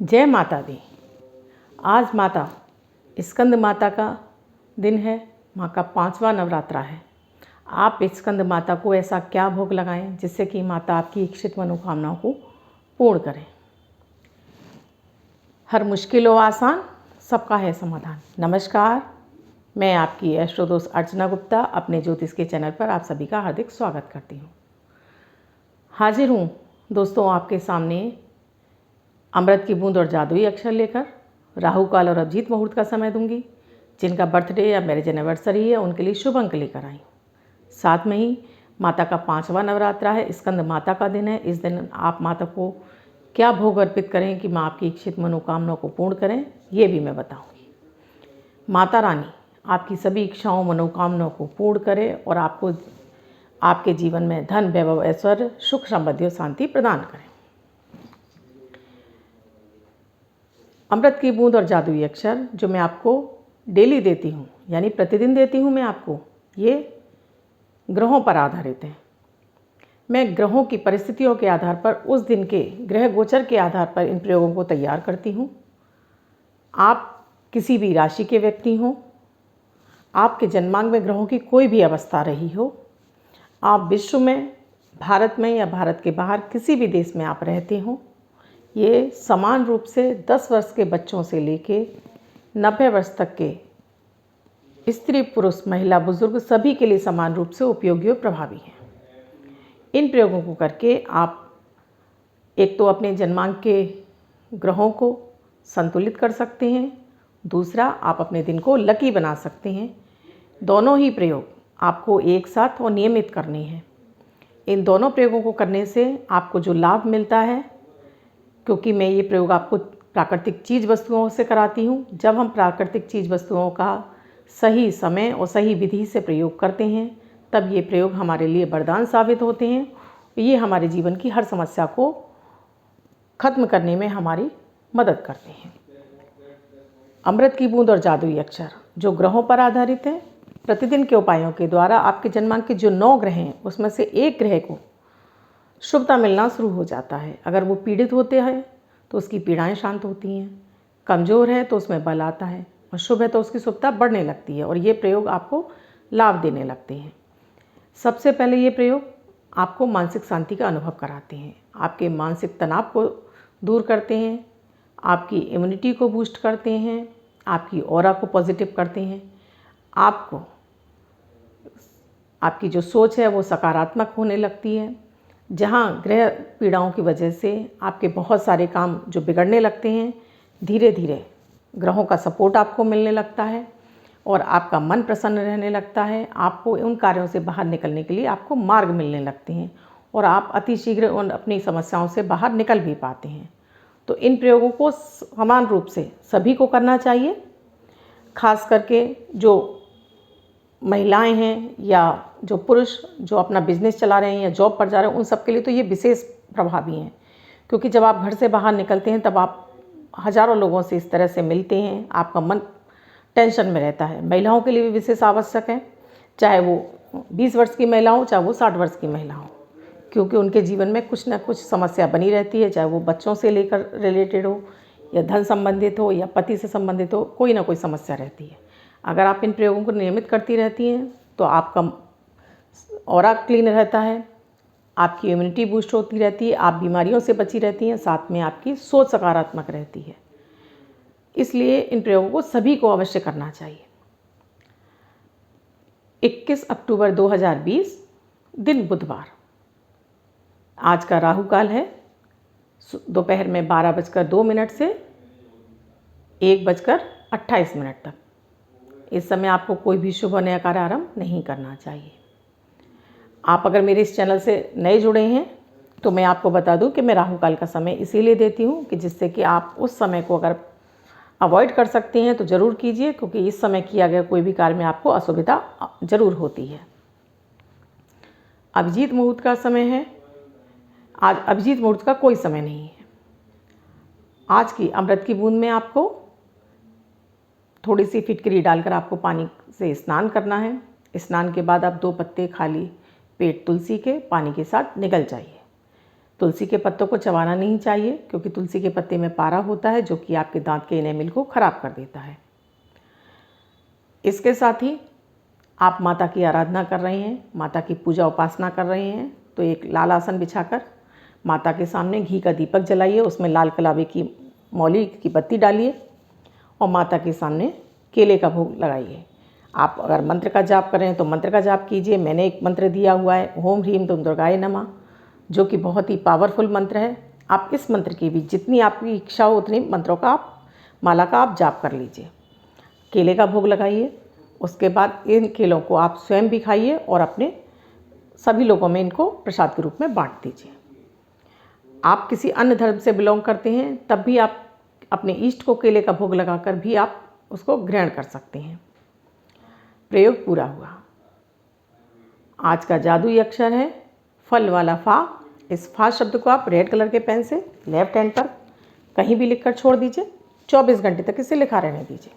जय माता दी। आज माता स्कंद माता का दिन है। माँ का 5वां नवरात्रा है। आप स्कंद माता को ऐसा क्या भोग लगाएं जिससे कि माता आपकी इच्छित मनोकामनाओं को पूर्ण करें। हर मुश्किल हो आसान, सबका है समाधान। नमस्कार, मैं आपकी एस्ट्रोदोस्त अर्चना गुप्ता अपने ज्योतिष के चैनल पर आप सभी का हार्दिक स्वागत करती हूँ। हाजिर हूँ दोस्तों आपके सामने अमृत की बूंद और जादुई अक्षर लेकर। राहु काल और अभिजीत मुहूर्त का समय दूंगी। जिनका बर्थडे या मैरिज एनिवर्सरी है उनके लिए शुभ अंक लेकर आई। साथ में ही माता का 5वां नवरात्रा है, स्कंद माता का दिन है। इस दिन आप माता को क्या भोग अर्पित करें कि माँ आपकी इच्छित मनोकामनाओं को पूर्ण करें, ये भी मैं बताऊंगी। माता रानी आपकी सभी इच्छाओं मनोकामनाओं को पूर्ण करे और आपको आपके जीवन में धन, वैभव, ऐश्वर्य, सुख, समृद्धि और शांति प्रदान करें। अमृत की बूंद और जादुई अक्षर जो मैं आपको डेली देती हूँ, यानी प्रतिदिन देती हूँ मैं आपको, ये ग्रहों पर आधारित है। मैं ग्रहों की परिस्थितियों के आधार पर, उस दिन के ग्रह गोचर के आधार पर इन प्रयोगों को तैयार करती हूँ। आप किसी भी राशि के व्यक्ति हों, आपके जन्मांक में ग्रहों की कोई भी अवस्था रही हो, आप विश्व में, भारत में या भारत के बाहर किसी भी देश में आप रहते हों, ये समान रूप से 10 वर्ष के बच्चों से लेके 90 वर्ष तक के स्त्री, पुरुष, महिला, बुजुर्ग सभी के लिए समान रूप से उपयोगी और प्रभावी हैं। इन प्रयोगों को करके आप एक तो अपने जन्मांक के ग्रहों को संतुलित कर सकते हैं, दूसरा आप अपने दिन को लकी बना सकते हैं। दोनों ही प्रयोग आपको एक साथ और नियमित करने हैं। इन दोनों प्रयोगों को करने से आपको जो लाभ मिलता है, क्योंकि मैं ये प्रयोग आपको प्राकृतिक चीज़ वस्तुओं से कराती हूँ, जब हम प्राकृतिक चीज़ वस्तुओं का सही समय और सही विधि से प्रयोग करते हैं तब ये प्रयोग हमारे लिए वरदान साबित होते हैं। ये हमारे जीवन की हर समस्या को खत्म करने में हमारी मदद करते हैं। अमृत की बूंद और जादुई अक्षर जो ग्रहों पर आधारित है, प्रतिदिन के उपायों के द्वारा आपके जन्मांक के जो 9 ग्रह हैं उसमें से एक ग्रह को शुभता मिलना शुरू हो जाता है। अगर वो पीड़ित होते हैं तो उसकी पीड़ाएं शांत होती हैं, कमज़ोर है तो उसमें बल आता है, और शुभ है तो उसकी शुभता बढ़ने लगती है और ये प्रयोग आपको लाभ देने लगते हैं। सबसे पहले ये प्रयोग आपको मानसिक शांति का अनुभव कराते हैं, आपके मानसिक तनाव को दूर करते हैं, आपकी इम्यूनिटी को बूस्ट करते हैं, आपकी ऑरा को पॉजिटिव करते हैं, आपको आपकी जो सोच है वो सकारात्मक होने लगती है। जहाँ ग्रह पीड़ाओं की वजह से आपके बहुत सारे काम जो बिगड़ने लगते हैं, धीरे धीरे ग्रहों का सपोर्ट आपको मिलने लगता है और आपका मन प्रसन्न रहने लगता है। आपको उन कार्यों से बाहर निकलने के लिए आपको मार्ग मिलने लगते हैं और आप अतिशीघ्र उन अपनी समस्याओं से बाहर निकल भी पाते हैं। तो इन प्रयोगों को समान रूप से सभी को करना चाहिए। खास करके जो महिलाएं हैं या जो पुरुष जो अपना बिजनेस चला रहे हैं या जॉब पर जा रहे हैं, उन सब के लिए तो ये विशेष प्रभावी हैं, क्योंकि जब आप घर से बाहर निकलते हैं तब आप हज़ारों लोगों से इस तरह से मिलते हैं, आपका मन टेंशन में रहता है। महिलाओं के लिए भी विशेष आवश्यक है, चाहे वो 20 वर्ष की महिला हो, चाहे वो 60 वर्ष की महिला हो, क्योंकि उनके जीवन में कुछ ना कुछ समस्या बनी रहती है, चाहे वो बच्चों से लेकर रिलेटेड हो या धन संबंधित हो या पति से संबंधित हो, कोई ना कोई समस्या रहती है। अगर आप इन प्रयोगों को नियमित करती रहती हैं तो आपका ऑरा क्लीन रहता है, आपकी इम्यूनिटी बूस्ट होती रहती है, आप बीमारियों से बची रहती हैं, साथ में आपकी सोच सकारात्मक रहती है। इसलिए इन प्रयोगों को सभी को अवश्य करना चाहिए। 21 अक्टूबर 2020 दिन बुधवार। आज का राहु काल है दोपहर में 12:02 से 1:28 तक। इस समय आपको कोई भी शुभ नया कार्य आरंभ नहीं करना चाहिए। आप अगर मेरे इस चैनल से नए जुड़े हैं तो मैं आपको बता दूं कि मैं राहु काल का समय इसीलिए देती हूं कि जिससे कि आप उस समय को अगर अवॉइड कर सकते हैं तो ज़रूर कीजिए, क्योंकि इस समय किया गया कोई भी कार्य में आपको असुविधा ज़रूर होती है। अभिजीत मुहूर्त का समय है। आज अभिजीत मुहूर्त का कोई समय नहीं है। आज की अमृत की बूंद में आपको थोड़ी सी फिटकरी डालकर आपको पानी से स्नान करना है। स्नान के बाद आप 2 पत्ते खाली पेट तुलसी के पानी के साथ निकल जाइए। तुलसी के पत्तों को चबाना नहीं चाहिए क्योंकि तुलसी के पत्ते में पारा होता है जो कि आपके दांत के एनेमिल को ख़राब कर देता है। इसके साथ ही आप माता की आराधना कर रहे हैं, माता की पूजा उपासना कर रहे हैं, तो एक लाल आसन बिछाकर माता के सामने घी का दीपक जलाइए, उसमें लाल कलावे की मौली की बत्ती डालिए और माता के सामने केले का भोग लगाइए। आप अगर मंत्र का जाप करें तो मंत्र का जाप कीजिए। मैंने एक मंत्र दिया हुआ है, ओम ह्रीम दुम दुर्गाय नमः, जो कि बहुत ही पावरफुल मंत्र है। आप इस मंत्र की भी जितनी आपकी इच्छा हो उतनी मंत्रों का माला का आप जाप कर लीजिए। केले का भोग लगाइए। उसके बाद इन केलों को आप स्वयं भी खाइए और अपने सभी लोगों में इनको प्रसाद के रूप में बांट दीजिए। आप किसी अन्य धर्म से बिलोंग करते हैं तब भी आप अपने इष्ट को केले का भोग लगाकर भी आप उसको ग्रहण कर सकते हैं। प्रयोग पूरा हुआ। आज का जादुई अक्षर है फल वाला फा। इस फा शब्द को आप रेड कलर के पेन से लेफ्ट हैंड पर कहीं भी लिखकर छोड़ दीजिए। 24 घंटे तक इसे लिखा रहने दीजिए।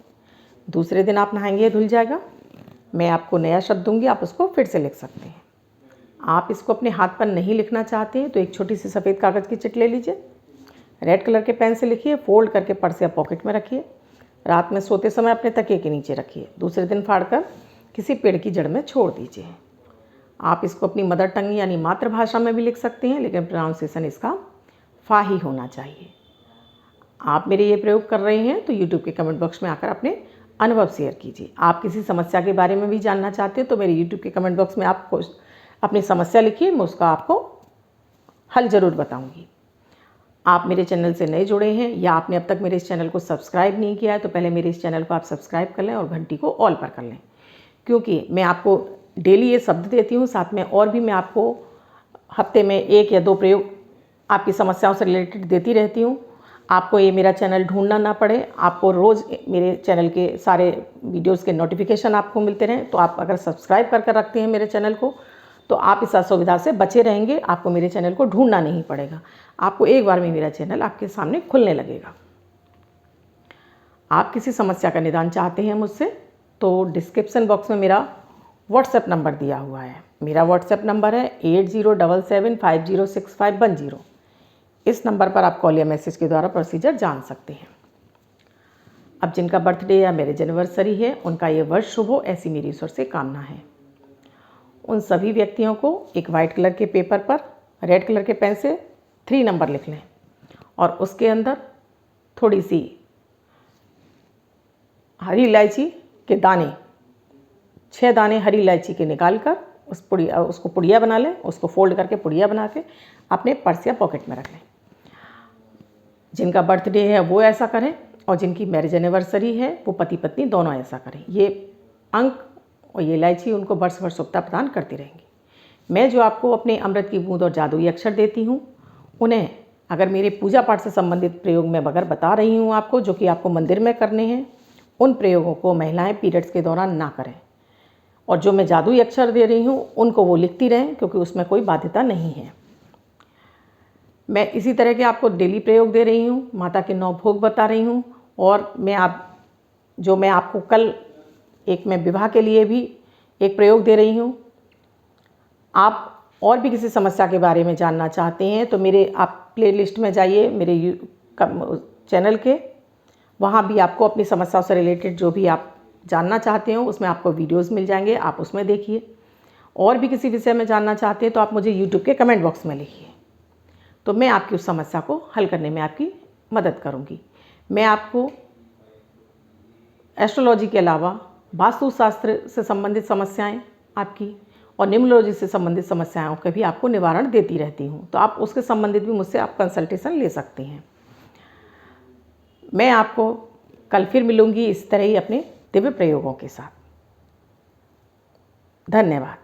दूसरे दिन आप नहाएंगे धुल जाएगा। मैं आपको नया शब्द दूंगी, आप उसको फिर से लिख सकते हैं। आप इसको अपने हाथ पर नहीं लिखना चाहते हैं तो एक छोटी सी सफ़ेद कागज़ की चिट ले लीजिए, रेड कलर के पेन से लिखिए, फोल्ड करके पर्स या पॉकेट में रखिए, रात में सोते समय अपने तकिए के नीचे रखिए। दूसरे दिन फाड़कर किसी पेड़ की जड़ में छोड़ दीजिए। आप इसको अपनी मदर टंग यानी मातृभाषा में भी लिख सकते हैं, लेकिन प्रोनाउंसिएशन इसका फा ही होना चाहिए। आप मेरे ये प्रयोग कर रहे हैं तो यूट्यूब के कमेंट बॉक्स में आकर अपने अनुभव शेयर कीजिए। आप किसी समस्या के बारे में भी जानना चाहते हैं तो मेरे यूट्यूब के कमेंट बॉक्स में आप अपनी समस्या लिखिए, मैं उसका आपको हल ज़रूर बताऊंगी। आप मेरे चैनल से नए जुड़े हैं या आपने अब तक मेरे इस चैनल को सब्सक्राइब नहीं किया है तो पहले मेरे इस चैनल को आप सब्सक्राइब कर लें और घंटी को ऑल पर कर लें, क्योंकि मैं आपको डेली ये शब्द देती हूँ। साथ में और भी मैं आपको हफ्ते में 1 या 2 प्रयोग आपकी समस्याओं से रिलेटेड देती रहती हूँ। आपको ये मेरा चैनल ढूंढना ना पड़े, आपको रोज़ मेरे चैनल के सारे वीडियोज़ के नोटिफिकेशन आपको मिलते रहें। तो आप अगर सब्सक्राइब कर रखते हैं मेरे चैनल को तो आप इस असुविधा से बचे रहेंगे। आपको मेरे चैनल को ढूंढना नहीं पड़ेगा, आपको एक बार में मेरा चैनल आपके सामने खुलने लगेगा। आप किसी समस्या का निदान चाहते हैं मुझसे तो डिस्क्रिप्शन बॉक्स में मेरा व्हाट्सएप नंबर दिया हुआ है। मेरा व्हाट्सएप नंबर है 8077506510। इस नंबर पर आप कॉल या मैसेज के द्वारा प्रोसीजर जान सकते हैं। अब जिनका बर्थडे या मैरिज एनिवर्सरी है उनका ये वर्ष शुभ हो, ऐसी मेरी ईश्वर से कामना है। उन सभी व्यक्तियों को एक वाइट कलर के पेपर पर रेड कलर के पेन से 3 नंबर लिख लें और उसके अंदर थोड़ी सी हरी इलायची के दाने, 6 दाने हरी इलायची के निकाल कर उसको पुड़िया बना लें। उसको फोल्ड करके पुड़िया बना के अपने पर्स या पॉकेट में रख लें। जिनका बर्थडे है वो ऐसा करें और जिनकी मैरिज एनिवर्सरी है वो पति पत्नी दोनों ऐसा करें। ये अंक और ये इलायची उनको वर्ष वर्ष शुभता प्रदान करती रहेंगी। मैं जो आपको अपने अमृत की बूंद और जादुई अक्षर देती हूँ उन्हें अगर मेरे पूजा पाठ से संबंधित प्रयोग में अगर बता रही हूँ आपको, जो कि आपको मंदिर में करने हैं, उन प्रयोगों को महिलाएं पीरियड्स के दौरान ना करें। और जो मैं जादुई अक्षर दे रही हूँ उनको वो लिखती रहें, क्योंकि उसमें कोई बाध्यता नहीं है। मैं इसी तरह के आपको डेली प्रयोग दे रही हूँ, माता के 9 भोग बता रही हूँ। और मैं आपको कल एक मैं विवाह के लिए भी एक प्रयोग दे रही हूँ। आप और भी किसी समस्या के बारे में जानना चाहते हैं तो आप प्लेलिस्ट में जाइए मेरे चैनल के, वहाँ भी आपको अपनी समस्याओं से रिलेटेड जो भी आप जानना चाहते हो उसमें आपको वीडियोस मिल जाएंगे, आप उसमें देखिए। और भी किसी विषय में जानना चाहते हैं तो आप मुझे यूट्यूब के कमेंट बॉक्स में लिखिए, तो मैं आपकी उस समस्या को हल करने में आपकी मदद करूँगी। मैं आपको एस्ट्रोलॉजी के अलावा वास्तुशास्त्र से संबंधित समस्याएं आपकी और न्यूमरोलॉजी से संबंधित समस्याओं का भी आपको निवारण देती रहती हूँ, तो आप उसके संबंधित भी मुझसे आप कंसल्टेशन ले सकते हैं। मैं आपको कल फिर मिलूँगी इस तरह ही अपने दिव्य प्रयोगों के साथ। धन्यवाद।